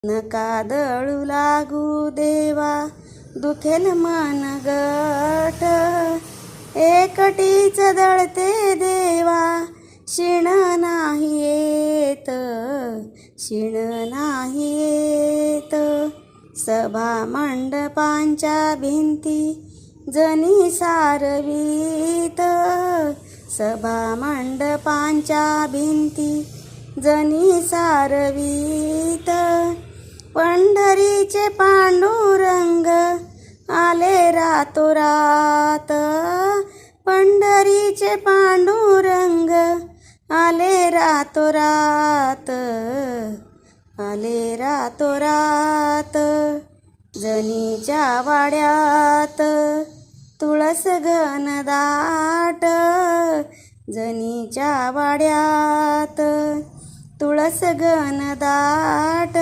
नका दळू लागू देवा, दुखेल मन गठ. एकटीच दळते देवा, शिण नाही येत, शिण नाही येत. सभा मंडपांच्या भिंती जनी सारवीत, सभा मंडपांच्या भिंती जनी सारवीत. पंढरीचे पांडुरंग आले रातोरात, पंढरीचे पांडुरंग आले रातोरात, आले रातोरात. जनीच्या वाड्यात तुळस घनदाट, जनीच्या वाड्यात तुळस घनदाट.